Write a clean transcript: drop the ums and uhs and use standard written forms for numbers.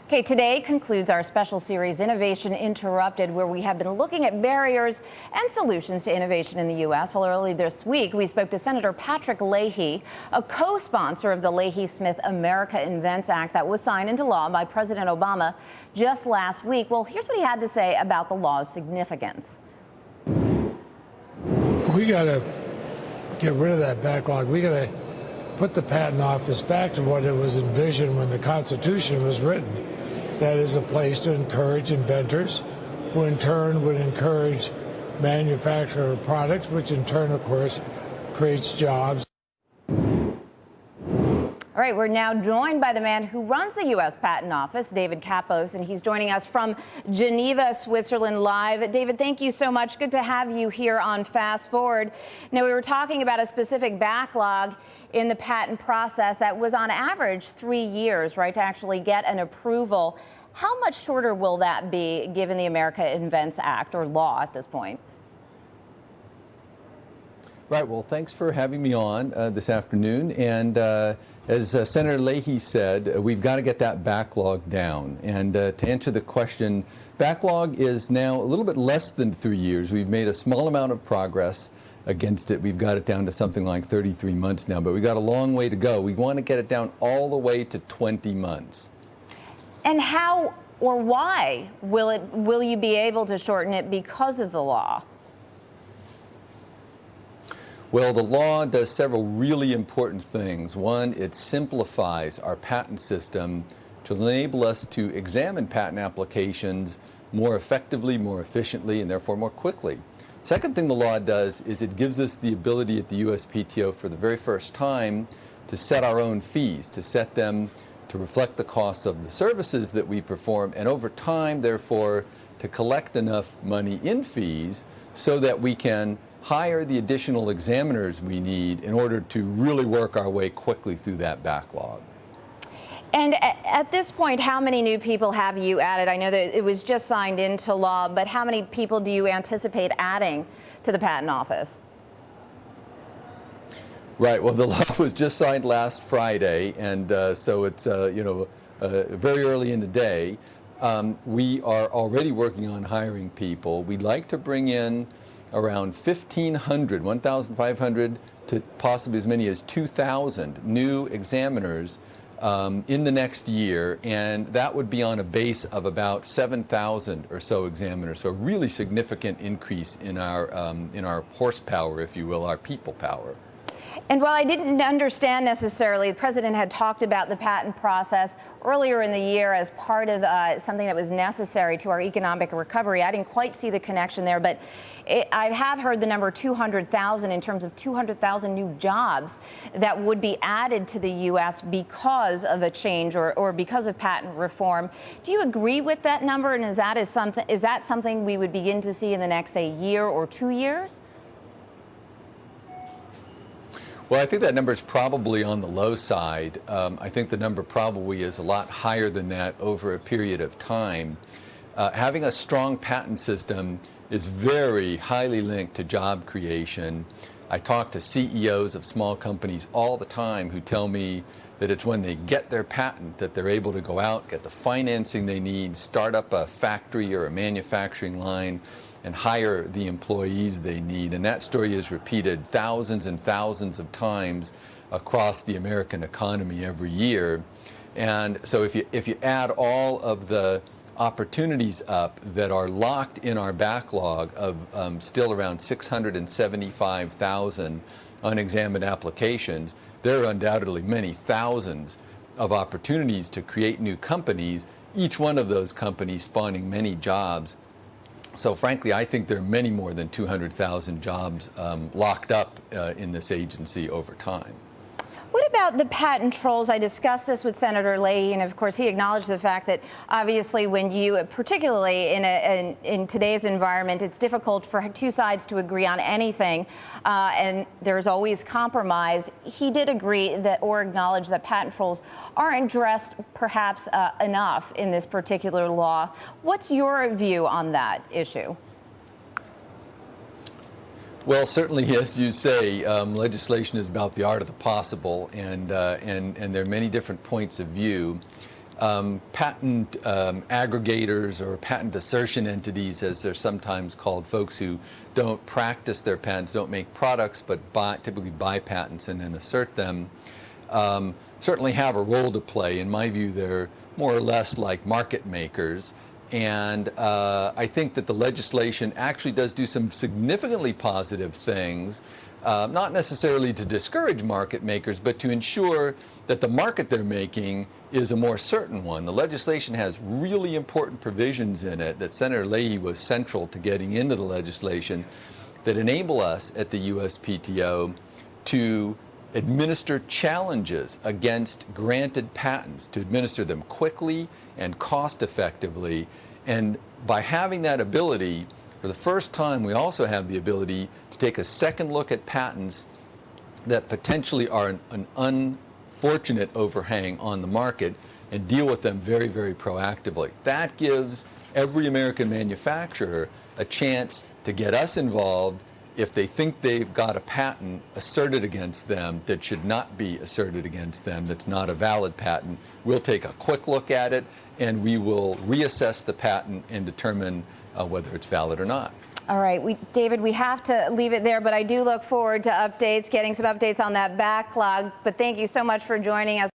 Okay, today concludes our special series, Innovation Interrupted, where we have been looking at barriers and solutions to innovation in the U.S. Well, early this week, we spoke to Senator Patrick Leahy, a co-sponsor of the Leahy-Smith America Invents Act that was signed into law by President Obama just last week. Well, here's what he had to say about the law's significance. We got to get rid of that backlog. We got to put the patent office back to what it was envisioned when the Constitution was written. That is a place to encourage inventors, who in turn would encourage manufacture of products, which in turn, of course, creates jobs. All right, we're now joined by the man who runs the U.S. Patent Office, David Kappos, and he's joining us from Geneva, Switzerland, live. David, thank you so much. Good to have you here on Fast Forward. Now, we were talking about a specific backlog in the patent process that was on average 3 years, right, to actually get an approval. How much shorter will that be given the America Invents Act or law at this point? Right. Well, thanks for having me on this afternoon. And as Senator Leahy said, we've got to get that backlog down. And to answer the question, backlog is now a little bit less than 3 years. We've made a small amount of progress against it. We've got it down to something like 33 months now, but we've got a long way to go. We want to get it down all the way to 20 months. And how or why will you be able to shorten it because of the law? Well, the law does several really important things. One, it simplifies our patent system to enable us to examine patent applications more effectively, more efficiently, and therefore more quickly. Second thing the law does is it gives us the ability at the USPTO for the very first time to set our own fees, to set them to reflect the costs of the services that we perform, and over time, therefore, to collect enough money in fees so that we can hire the additional examiners we need in order to really work our way quickly through that backlog. And at this point, how many new people have you added? I know that it was just signed into law, but how many people do you anticipate adding to the Patent Office? Right. Well, the law was just signed last Friday, and so it's very early in the day. We are already working on hiring people. We'd like to bring in around 1,500 to possibly as many as 2,000 new examiners in the next year, and that would be on a base of about 7,000 or so examiners. So a really significant increase in our horsepower, if you will, our people power. And while I didn't understand necessarily, the president had talked about the patent process earlier in the year as part of something that was necessary to our economic recovery. I didn't quite see the connection there, but I have heard the number 200,000 in terms of 200,000 new jobs that would be added to the U.S. because of a change or because of patent reform. Do you agree with that number? And is that something we would begin to see in the next, say, year or 2 years? Well, I think that number is probably on the low side. I think the number probably is a lot higher than that over a period of time. Having a strong patent system is very highly linked to job creation. I talk to CEOs of small companies all the time who tell me that it's when they get their patent that they're able to go out, get the financing they need, start up a factory or a manufacturing line, and hire the employees they need. And that story is repeated thousands and thousands of times across the American economy every year. And so if you add all of the opportunities up that are locked in our backlog of still around 675,000 unexamined applications, there are undoubtedly many thousands of opportunities to create new companies, each one of those companies spawning many jobs. So frankly, I think there are many more than 200,000 jobs locked up in this agency over time. What about the patent trolls? I discussed this with Senator Leahy, and of course he acknowledged the fact that obviously when you, particularly in today's environment, it's difficult for two sides to agree on anything, and there's always compromise. He did agree that or acknowledge that patent trolls aren't addressed perhaps enough in this particular law. What's your view on that issue? Well, certainly, as you say, legislation is about the art of the possible, and there are many different points of view. patent aggregators or patent assertion entities, as they're sometimes called, folks who don't practice their patents, don't make products, but typically buy patents and then assert them, certainly have a role to play. In my view, they're more or less like market makers. And I think that the legislation actually does do some significantly positive things, not necessarily to discourage market makers, but to ensure that the market they're making is a more certain one. The legislation has really important provisions in it that Senator Leahy was central to getting into the legislation that enable us at the USPTO to administer challenges against granted patents, to administer them quickly and cost effectively. And by having that ability, for the first time, we also have the ability to take a second look at patents that potentially are an unfortunate overhang on the market and deal with them very, very proactively. That gives every American manufacturer a chance to get us involved if they think they've got a patent asserted against them that should not be asserted against them, that's not a valid patent. We'll take a quick look at it, and we will reassess the patent and determine whether it's valid or not. All right, David, we have to leave it there, but I do look forward to updates, getting some updates on that backlog. But thank you so much for joining us.